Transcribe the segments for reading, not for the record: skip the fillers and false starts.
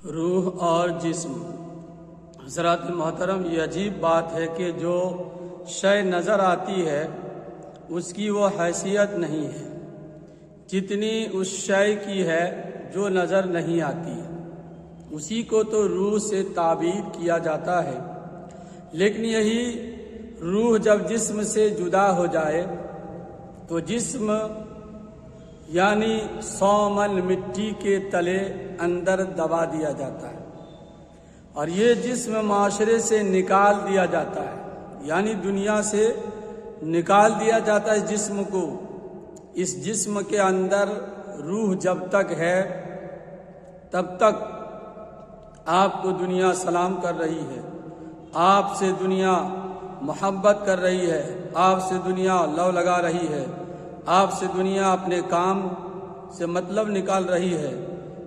روح اور جسم۔ حضرات محترم، یہ عجیب بات ہے کہ جو شے نظر آتی ہے اس کی وہ حیثیت نہیں ہے جتنی اس شے کی ہے جو نظر نہیں آتی ہے۔ اسی کو تو روح سے تعبیر کیا جاتا ہے، لیکن یہی روح جب جسم سے جدا ہو جائے تو جسم یعنی 100 من مٹی کے تلے اندر دبا دیا جاتا ہے، اور یہ جسم معاشرے سے نکال دیا جاتا ہے، یعنی دنیا سے نکال دیا جاتا ہے جسم کو۔ اس جسم کے اندر روح جب تک ہے تب تک آپ کو دنیا سلام کر رہی ہے، آپ سے دنیا محبت کر رہی ہے، آپ سے دنیا لو لگا رہی ہے، آپ سے دنیا اپنے کام سے مطلب نکال رہی ہے۔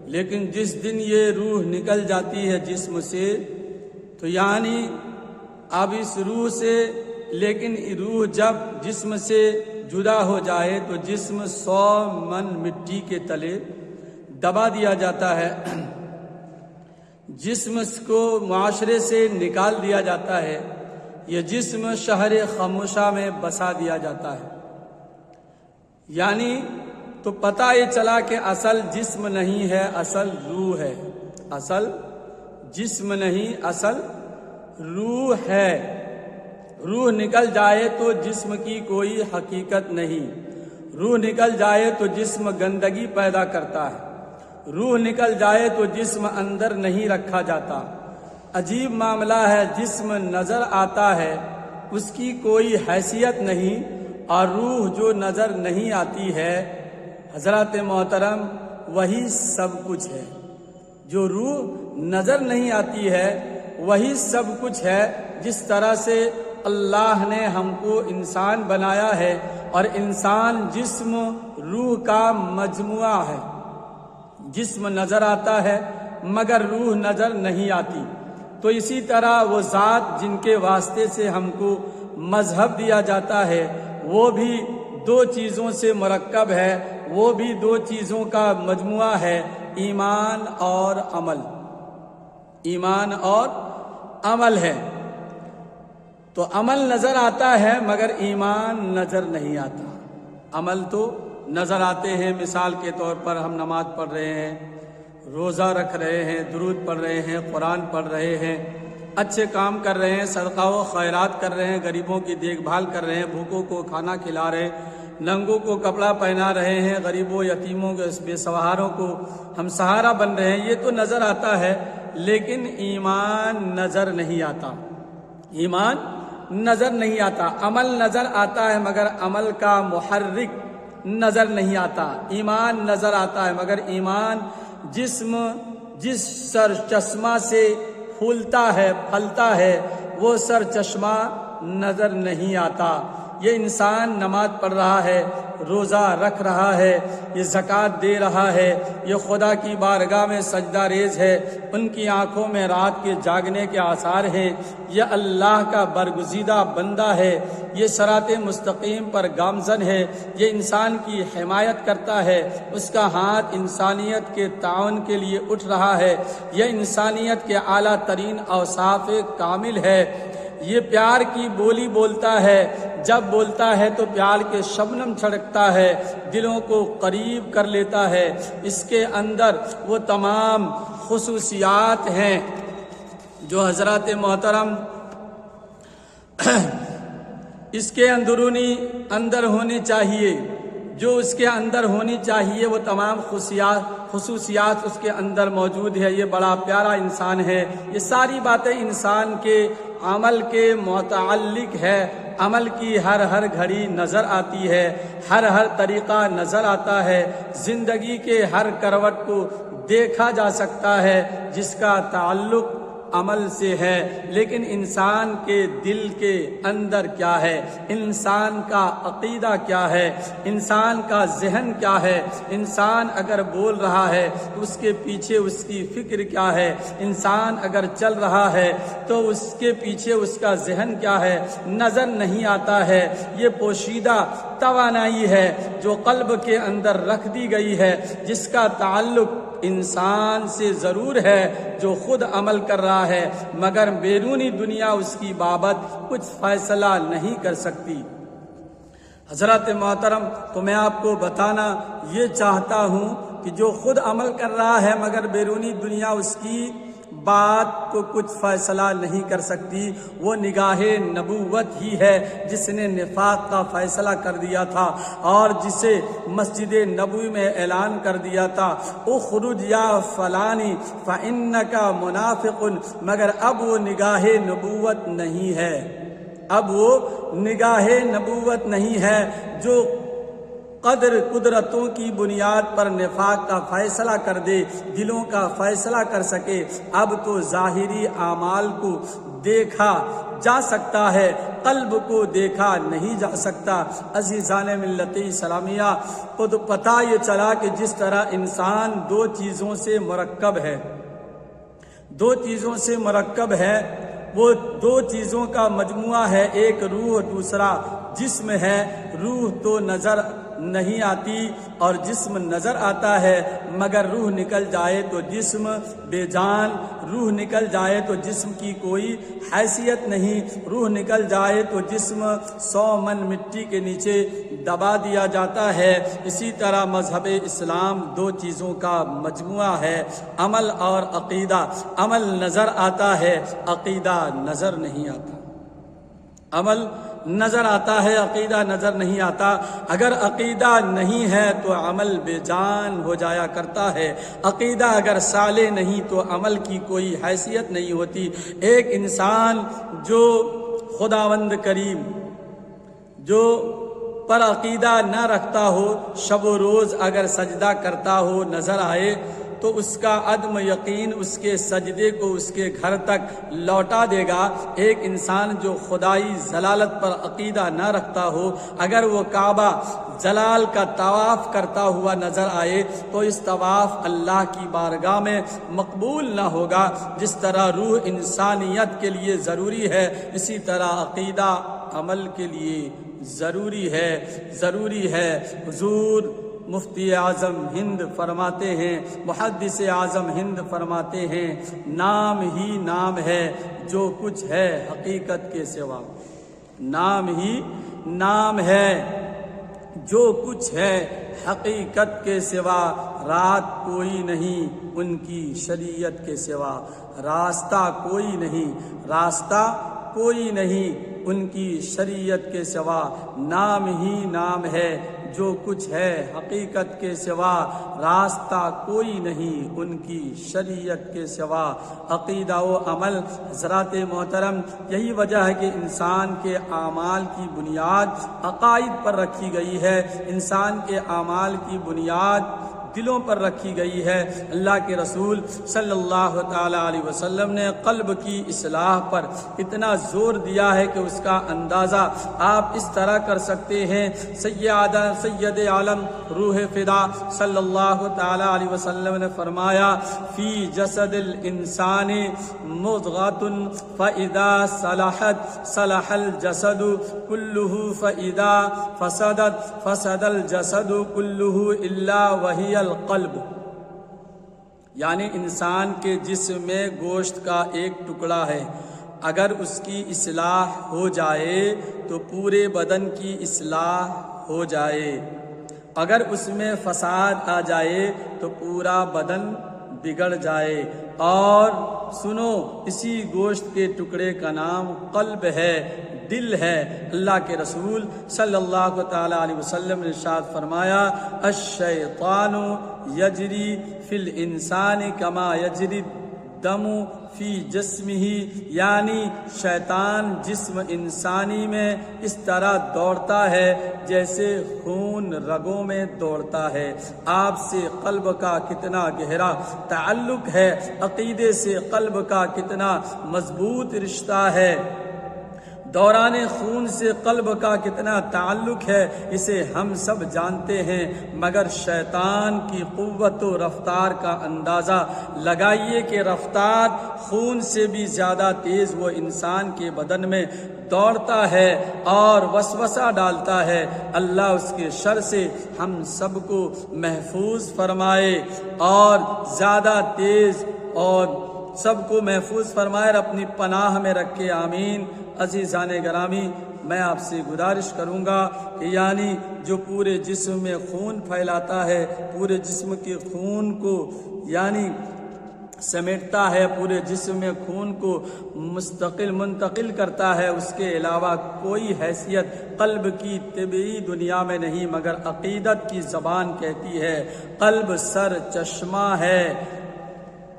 لیکن جس دن یہ روح نکل جاتی ہے جسم سے، تو یعنی اب اس روح سے، لیکن روح جب جسم سے جدا ہو جائے تو جسم 100 من مٹی کے تلے دبا دیا جاتا ہے، جسم کو معاشرے سے نکال دیا جاتا ہے، یہ جسم شہر خاموشہ میں بسا دیا جاتا ہے۔ یعنی تو پتہ یہ چلا کہ اصل جسم نہیں ہے، اصل روح ہے۔ اصل جسم نہیں، اصل روح ہے۔ روح نکل جائے تو جسم کی کوئی حقیقت نہیں۔ روح نکل جائے تو جسم گندگی پیدا کرتا ہے، روح نکل جائے تو جسم اندر نہیں رکھا جاتا۔ عجیب معاملہ ہے، جسم نظر آتا ہے، اس کی کوئی حیثیت نہیں، اور روح جو نظر نہیں آتی ہے حضرات محترم وہی سب کچھ ہے۔ جو روح نظر نہیں آتی ہے وہی سب کچھ ہے۔ جس طرح سے اللہ نے ہم کو انسان بنایا ہے، اور انسان جسم روح کا مجموعہ ہے۔ جسم نظر آتا ہے مگر روح نظر نہیں آتی۔ تو اسی طرح وہ ذات جن کے واسطے سے ہم کو مذہب دیا جاتا ہے وہ بھی 2 چیزوں سے مرکب ہے، وہ بھی 2 چیزوں کا مجموعہ ہے، ایمان اور عمل۔ ایمان اور عمل ہے۔ تو عمل نظر آتا ہے مگر ایمان نظر نہیں آتا۔ عمل تو نظر آتے ہیں، مثال کے طور پر ہم نماز پڑھ رہے ہیں، روزہ رکھ رہے ہیں، درود پڑھ رہے ہیں، قرآن پڑھ رہے ہیں، اچھے کام کر رہے ہیں، صدقہ و خیرات کر رہے ہیں، غریبوں کی دیکھ بھال کر رہے ہیں، بھوکوں کو کھانا کھلا رہے ہیں، ننگوں کو کپڑا پہنا رہے ہیں، غریبوں یتیموں کے بے سہاروں کو ہم سہارا بن رہے ہیں۔ یہ تو نظر آتا ہے، لیکن ایمان نظر نہیں آتا۔ ایمان نظر نہیں آتا۔ عمل نظر آتا ہے مگر عمل کا محرک نظر نہیں آتا۔ ایمان نظر آتا ہے مگر ایمان جسم جس سر چشمہ سے پھولتا ہے پھلتا ہے وہ سر چشمہ نظر نہیں آتا۔ یہ انسان نماز پڑھ رہا ہے، روزہ رکھ رہا ہے، یہ زکوٰۃ دے رہا ہے، یہ خدا کی بارگاہ میں سجدہ ریز ہے، ان کی آنکھوں میں رات کے جاگنے کے آثار ہیں، یہ اللہ کا برگزیدہ بندہ ہے، یہ صراط مستقیم پر گامزن ہے، یہ انسان کی حمایت کرتا ہے، اس کا ہاتھ انسانیت کے تعاون کے لیے اٹھ رہا ہے، یہ انسانیت کے اعلیٰ ترین اوصاف کامل ہے، یہ پیار کی بولی بولتا ہے، جب بولتا ہے تو پیار کے شبنم چھڑکتا ہے، دلوں کو قریب کر لیتا ہے۔ اس کے اندر وہ تمام خصوصیات ہیں جو حضرات محترم اس کے اندر ہونی چاہیے، جو اس کے اندر ہونی چاہیے، وہ تمام خصوصیات اس کے اندر موجود ہے۔ یہ بڑا پیارا انسان ہے۔ یہ ساری باتیں انسان کے عمل کے متعلق ہے۔ عمل کی ہر گھڑی نظر آتی ہے، ہر طریقہ نظر آتا ہے، زندگی کے ہر کروٹ کو دیکھا جا سکتا ہے جس کا تعلق عمل سے ہے۔ لیکن انسان کے دل کے اندر کیا ہے، انسان کا عقیدہ کیا ہے، انسان کا ذہن کیا ہے، انسان اگر بول رہا ہے تو اس کے پیچھے اس کی فکر کیا ہے، انسان اگر چل رہا ہے تو اس کے پیچھے اس کا ذہن کیا ہے، نظر نہیں آتا ہے۔ یہ پوشیدہ توانائی ہے جو قلب کے اندر رکھ دی گئی ہے، جس کا تعلق انسان سے ضرور ہے جو خود عمل کر رہا ہے، مگر بیرونی دنیا اس کی بابت کچھ فیصلہ نہیں کر سکتی۔ حضرات محترم، تو میں آپ کو بتانا یہ چاہتا ہوں کہ جو خود عمل کر رہا ہے مگر بیرونی دنیا اس کی بات کو کچھ فیصلہ نہیں کر سکتی، وہ نگاہ نبوت ہی ہے جس نے نفاق کا فیصلہ کر دیا تھا اور جسے مسجد نبوی میں اعلان کر دیا تھا، اخرج یا فلانی فإنک منافق، مگر اب وہ نگاہ نبوت نہیں ہے، اب وہ نگاہ نبوت نہیں ہے جو قدرتوں کی بنیاد پر نفاق کا فیصلہ کر دے، دلوں کا فیصلہ کر سکے۔ اب تو ظاہری اعمال کو دیکھا جا سکتا ہے، قلب کو دیکھا نہیں جا سکتا۔ عزیزان ملت اسلامیہ کو تو پتہ یہ چلا کہ جس طرح انسان دو چیزوں سے مرکب ہے، دو چیزوں سے مرکب ہے، وہ دو چیزوں کا مجموعہ ہے، ایک روح دوسرا جسم ہے۔ روح تو نظر نہیں آتی اور جسم نظر آتا ہے، مگر روح نکل جائے تو جسم بے جان، روح نکل جائے تو جسم کی کوئی حیثیت نہیں، روح نکل جائے تو جسم 100 من مٹی کے نیچے دبا دیا جاتا ہے۔ اسی طرح مذہب اسلام دو چیزوں کا مجموعہ ہے، عمل اور عقیدہ۔ عمل نظر آتا ہے، عقیدہ نظر نہیں آتا۔ عمل نظر آتا ہے، عقیدہ نظر نہیں آتا۔ اگر عقیدہ نہیں ہے تو عمل بے جان ہو جایا کرتا ہے، عقیدہ اگر صالح نہیں تو عمل کی کوئی حیثیت نہیں ہوتی۔ ایک انسان جو خداوند کریم جو پر عقیدہ نہ رکھتا ہو، شب و روز اگر سجدہ کرتا ہو نظر آئے تو اس کا عدم یقین اس کے سجدے کو اس کے گھر تک لوٹا دے گا۔ ایک انسان جو خدائی جلالت پر عقیدہ نہ رکھتا ہو، اگر وہ کعبہ جلال کا طواف کرتا ہوا نظر آئے تو اس طواف اللہ کی بارگاہ میں مقبول نہ ہوگا۔ جس طرح روح انسانیت کے لیے ضروری ہے، اسی طرح عقیدہ عمل کے لیے ضروری ہے۔ حضور مفتی اعظم ہند فرماتے ہیں، محدث اعظم ہند فرماتے ہیں، نام ہی نام ہے جو کچھ ہے حقیقت کے سوا، نام ہی نام ہے جو کچھ ہے حقیقت کے سوا، رات کوئی نہیں ان کی شریعت کے سوا، راستہ کوئی نہیں، راستہ کوئی نہیں ان کی شریعت کے سوا، نام ہی نام ہے جو کچھ ہے حقیقت کے سوا، راستہ کوئی نہیں ان کی شریعت کے سوا۔ عقیدہ و عمل حضرات محترم، یہی وجہ ہے کہ انسان کے اعمال کی بنیاد عقائد پر رکھی گئی ہے، انسان کے اعمال کی بنیاد دلوں پر رکھی گئی ہے۔ اللہ کے رسول صلی اللہ تعالی علیہ وسلم نے قلب کی اصلاح پر اتنا زور دیا ہے کہ اس کا اندازہ آپ اس طرح کر سکتے ہیں۔ سید عالم روح فدا صلی اللہ تعالی علیہ وسلم نے فرمایا، فی جسد الانسان مضغۃ فاذا صلحت صلح الجسد كله فاذا فسدت فسد الجسد كله الا وهي القلب، یعنی انسان کے جسم میں گوشت کا ایک ٹکڑا ہے، اگر اس کی اصلاح ہو جائے تو پورے بدن کی اصلاح ہو جائے، اگر اس میں فساد آ جائے تو پورا بدن بگڑ جائے۔ اور سنو، اسی گوشت کے ٹکڑے کا نام قلب ہے، دل ہے۔ اللہ کے رسول صلی اللہ تعالی علیہ وسلم نے ارشاد فرمایا، الشیطان یجری فی الانسان کما یجری الدم فی جسمہ، یعنی شیطان جسم انسانی میں اس طرح دوڑتا ہے جیسے خون رگوں میں دوڑتا ہے۔ آپ سے قلب کا کتنا گہرا تعلق ہے، عقیدے سے قلب کا کتنا مضبوط رشتہ ہے، دوران خون سے قلب کا کتنا تعلق ہے اسے ہم سب جانتے ہیں، مگر شیطان کی قوت و رفتار کا اندازہ لگائیے کہ رفتار خون سے بھی زیادہ تیز وہ انسان کے بدن میں دوڑتا ہے اور وسوسہ ڈالتا ہے۔ اللہ اس کے شر سے ہم سب کو محفوظ فرمائے اور زیادہ تیز اور سب کو محفوظ فرمائے اور اپنی پناہ میں رکھے، آمین۔ عزیزان گرامی، میں آپ سے گزارش کروں گا کہ یعنی جو پورے جسم میں خون پھیلاتا ہے، پورے جسم کے خون کو یعنی سمیٹتا ہے، پورے جسم میں خون کو منتقل کرتا ہے، اس کے علاوہ کوئی حیثیت قلب کی طبعی دنیا میں نہیں، مگر عقیدت کی زبان کہتی ہے قلب سر چشمہ ہے،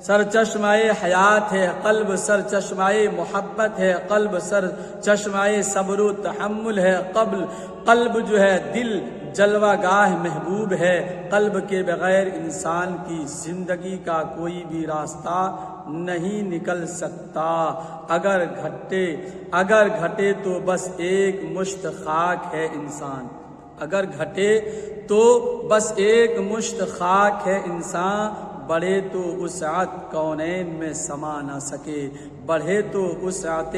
سر چشمہ حیات ہے، قلب سر چشمہ محبت ہے، قلب سر چشمہ صبر و تحمل ہے، قلب جو ہے دل جلوہ گاہ محبوب ہے۔ قلب کے بغیر انسان کی زندگی کا کوئی بھی راستہ نہیں نکل سکتا، اگر گھٹے تو بس ایک مشت خاک ہے انسان، اگر گھٹے تو بس ایک مشت خاک ہے انسان، بڑھے تو وسعت کونین میں سما نہ سکے، بڑھے تو وسعت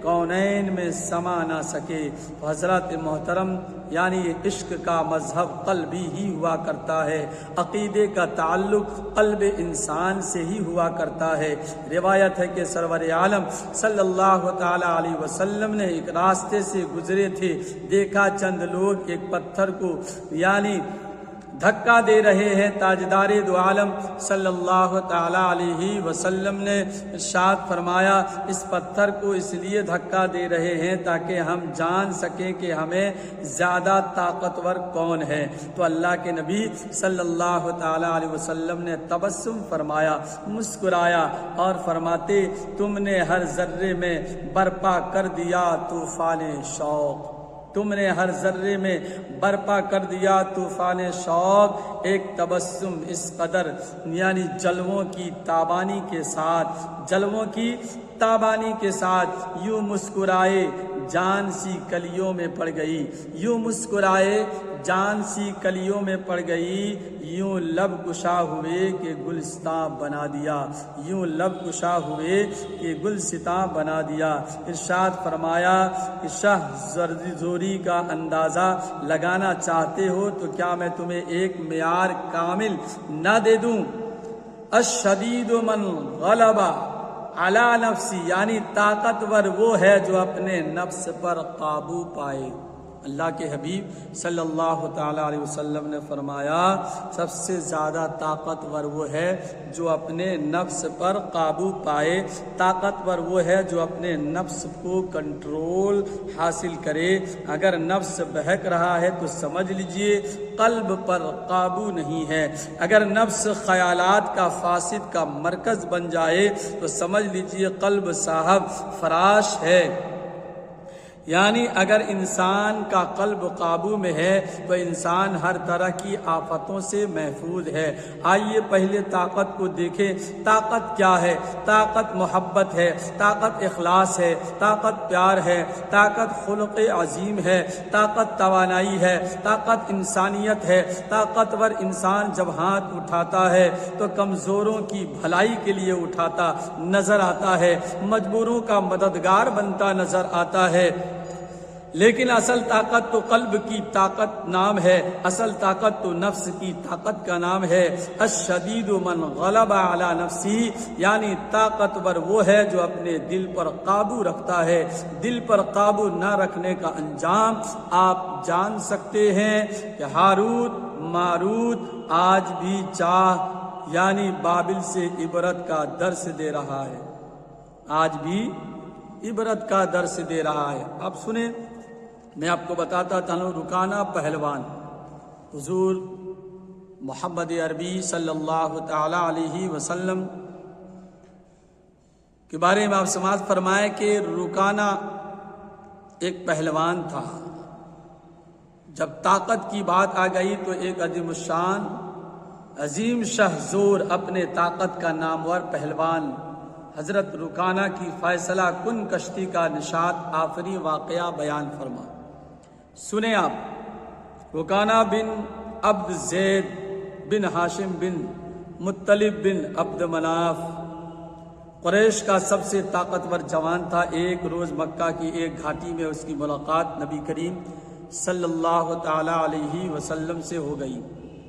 کونین میں سما نہ سکے۔ حضرات محترم، یعنی عشق کا مذہب قلبی ہی ہوا کرتا ہے، عقیدے کا تعلق قلب انسان سے ہی ہوا کرتا ہے۔ روایت ہے کہ سرور عالم صلی اللہ تعالی علیہ وسلم نے ایک راستے سے گزرے تھے، دیکھا چند لوگ ایک پتھر کو یعنی دھکا دے رہے ہیں۔ تاجدار دو عالم صلی اللہ تعالی علیہ وسلم نے ارشاد فرمایا اس پتھر کو اس لیے دھکا دے رہے ہیں تاکہ ہم جان سکیں کہ ہمیں زیادہ طاقتور کون ہے۔ تو اللہ کے نبی صلی اللہ تعالی علیہ وسلم نے تبسم فرمایا، مسکرایا اور فرماتے تم نے ہر ذرے میں برپا کر دیا طوفان شوق، تم نے ہر ذرے میں برپا کر دیا طوفان شوق۔ ایک تبسم اس قدر یعنی جلووں کی تابانی کے ساتھ یوں مسکرائے جان سی کلیوں میں پڑ گئی، یوں مسکرائے جان سی کلیوں میں پڑ گئی، یوں لب کشا ہوئے کہ گلستاں بنا دیا، یوں لب کشا ہوئے کہ گلستاں بنا دیا۔ ارشاد فرمایا کہ شاہ زوری کا اندازہ لگانا چاہتے ہو تو کیا میں تمہیں ایک معیار کامل نہ دے دوں؟ الشدید من غلب علی نفسی، یعنی طاقتور وہ ہے جو اپنے نفس پر قابو پائے۔ اللہ کے حبیب صلی اللہ تعالی علیہ وسلم نے فرمایا سب سے زیادہ طاقتور وہ ہے جو اپنے نفس پر قابو پائے، طاقتور وہ ہے جو اپنے نفس کو کنٹرول حاصل کرے۔ اگر نفس بہک رہا ہے تو سمجھ لیجئے قلب پر قابو نہیں ہے، اگر نفس خیالات کا فاسد کا مرکز بن جائے تو سمجھ لیجئے قلب صاحب فراش ہے۔ یعنی اگر انسان کا قلب قابو میں ہے تو انسان ہر طرح کی آفتوں سے محفوظ ہے۔ آئیے پہلے طاقت کو دیکھیں، طاقت کیا ہے؟ طاقت محبت ہے، طاقت اخلاص ہے، طاقت پیار ہے، طاقت خلق عظیم ہے، طاقت توانائی ہے، طاقت انسانیت ہے۔ طاقتور انسان جب ہاتھ اٹھاتا ہے تو کمزوروں کی بھلائی کے لیے اٹھاتا نظر آتا ہے، مجبوروں کا مددگار بنتا نظر آتا ہے۔ لیکن اصل طاقت تو قلب کی طاقت نام ہے، اصل طاقت تو نفس کی طاقت کا نام ہے۔ الشدید من غلب علی نفسی، یعنی طاقتور وہ ہے جو اپنے دل پر قابو رکھتا ہے۔ دل پر قابو نہ رکھنے کا انجام آپ جان سکتے ہیں کہ ہاروت ماروت آج بھی یعنی بابل سے عبرت کا درس دے رہا ہے، آج بھی عبرت کا درس دے رہا ہے۔ اب سنیں، میں آپ کو بتاتا تھا رکانہ پہلوان حضور محمد عربی صلی اللہ تعالی علیہ وسلم کے بارے میں آپ سماعت فرمائے کہ رکانہ ایک پہلوان تھا۔ جب طاقت کی بات آ گئی تو ایک عظیم الشان عظیم شہ زور اپنے طاقت کا نامور پہلوان حضرت رکانہ کی فیصلہ کن کشتی کا نشاط آخری واقعہ بیان فرما۔ سنیں آپ، رکانہ بن عبد زید بن ہاشم بن مطلب بن عبد مناف قریش کا سب سے طاقتور جوان تھا۔ ایک روز مکہ کی ایک گھاٹی میں اس کی ملاقات نبی کریم صلی اللہ تعالی علیہ وسلم سے ہو گئی۔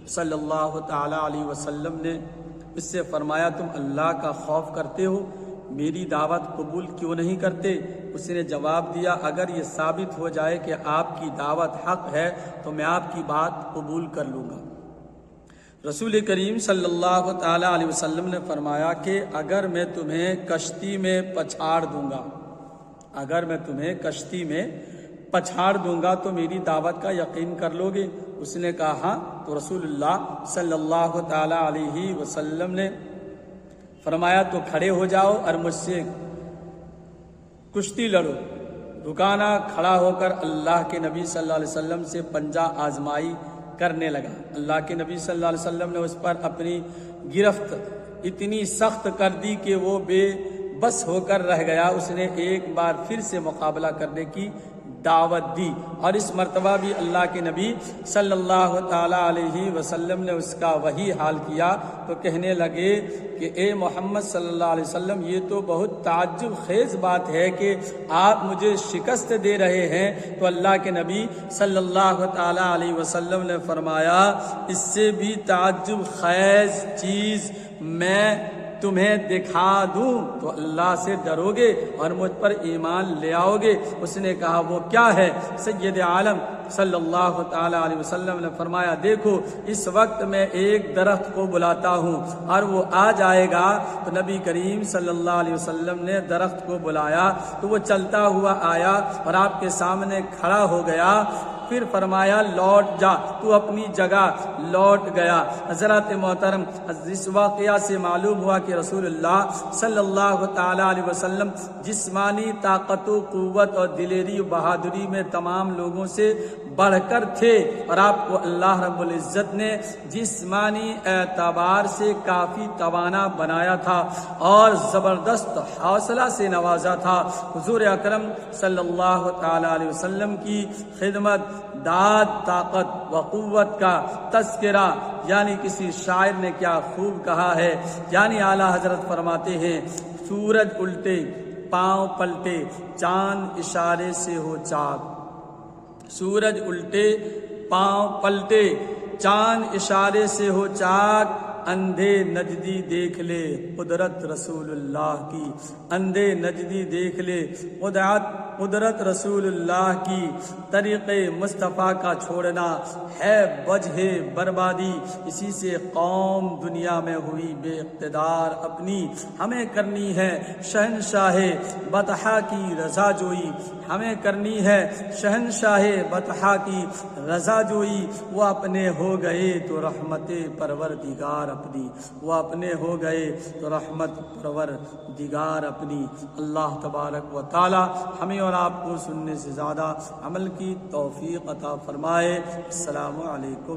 صلی اللہ تعالی علیہ وسلم نے اس سے فرمایا، تم اللہ کا خوف کرتے ہو، میری دعوت قبول کیوں نہیں کرتے؟ اس نے جواب دیا، اگر یہ ثابت ہو جائے کہ آپ کی دعوت حق ہے تو میں آپ کی بات قبول کر لوں گا۔ رسول کریم صلی اللہ تعالی علیہ وسلم نے فرمایا کہ اگر میں تمہیں کشتی میں پچھاڑ دوں گا، اگر میں تمہیں کشتی میں پچھاڑ دوں گا تو میری دعوت کا یقین کر لو گے؟ اس نے کہا ہاں۔ تو رسول اللہ صلی اللہ تعالی علیہ وسلم نے فرمایا، تو کھڑے ہو جاؤ اور مجھ سے کشتی لڑو۔ رکانہ کھڑا ہو کر اللہ کے نبی صلی اللہ علیہ وسلم سے پنجہ آزمائی کرنے لگا۔ اللہ کے نبی صلی اللہ علیہ وسلم نے اس پر اپنی گرفت اتنی سخت کر دی کہ وہ بے بس ہو کر رہ گیا۔ اس نے ایک بار پھر سے مقابلہ کرنے کی دعوت دی، اور اس مرتبہ بھی اللہ کے نبی صلی اللہ تعالی علیہ وسلم نے اس کا وہی حال کیا۔ تو کہنے لگے کہ اے محمد صلی اللہ علیہ وسلم، یہ تو بہت تعجب خیز بات ہے کہ آپ مجھے شکست دے رہے ہیں۔ تو اللہ کے نبی صلی اللہ تعالی علیہ وسلم نے فرمایا، اس سے بھی تعجب خیز چیز میں تمہیں دکھا دوں تو اللہ سے ڈرو گے اور مجھ پر ایمان لے آؤ گے؟ اس نے کہا وہ کیا ہے؟ سید عالم صلی اللہ تعالی علیہ وسلم نے فرمایا، دیکھو اس وقت میں ایک درخت کو بلاتا ہوں اور وہ آ جائے گا۔ تو نبی کریم صلی اللہ علیہ وسلم نے درخت کو بلایا تو وہ چلتا ہوا آیا اور آپ کے سامنے کھڑا ہو گیا۔ پھر فرمایا، لوٹ جا، تو اپنی جگہ لوٹ گیا۔ حضرات محترم، اس واقعہ سے معلوم ہوا کہ رسول اللہ صلی اللہ تعالی علیہ وسلم جسمانی طاقت و قوت اور دلیری و بہادری میں تمام لوگوں سے بڑھ کر تھے، اور آپ کو اللہ رب العزت نے جسمانی اعتبار سے کافی توانا بنایا تھا اور زبردست حوصلہ سے نوازا تھا۔ حضور اکرم صلی اللہ تعالی علیہ وسلم کی خدمت، داد، طاقت و قوت کا تذکرہ یعنی کسی شاعر نے کیا خوب کہا ہے، یعنی اعلیٰ حضرت فرماتے ہیں، سورج الٹے پاؤں پلٹے چاند اشارے سے ہو چاک، سورج الٹے پاؤں پلٹے چاند اشارے سے ہو چاک، اندھے نجدی دیکھ لے قدرت رسول اللہ کی، اندھے نجدی دیکھ لے قدرت رسول اللہ کی، طریق مصطفیٰ کا چھوڑنا ہے وجہ بربادی، اسی سے قوم دنیا میں ہوئی بے اقتدار، اپنی ہمیں کرنی ہے شہنشاہ بطحا کی رضا جوئی، ہمیں کرنی ہے شہنشاہ بطحا کی رضا جوئی، وہ اپنے ہو گئے تو رحمت پروردگار اپنی، وہ اپنے ہو گئے تو رحمت پروردگار اپنی۔ اللہ تبارک و تعالی ہمیں اور آپ کو سننے سے زیادہ عمل کی توفیق عطا فرمائے۔ السلام علیکم۔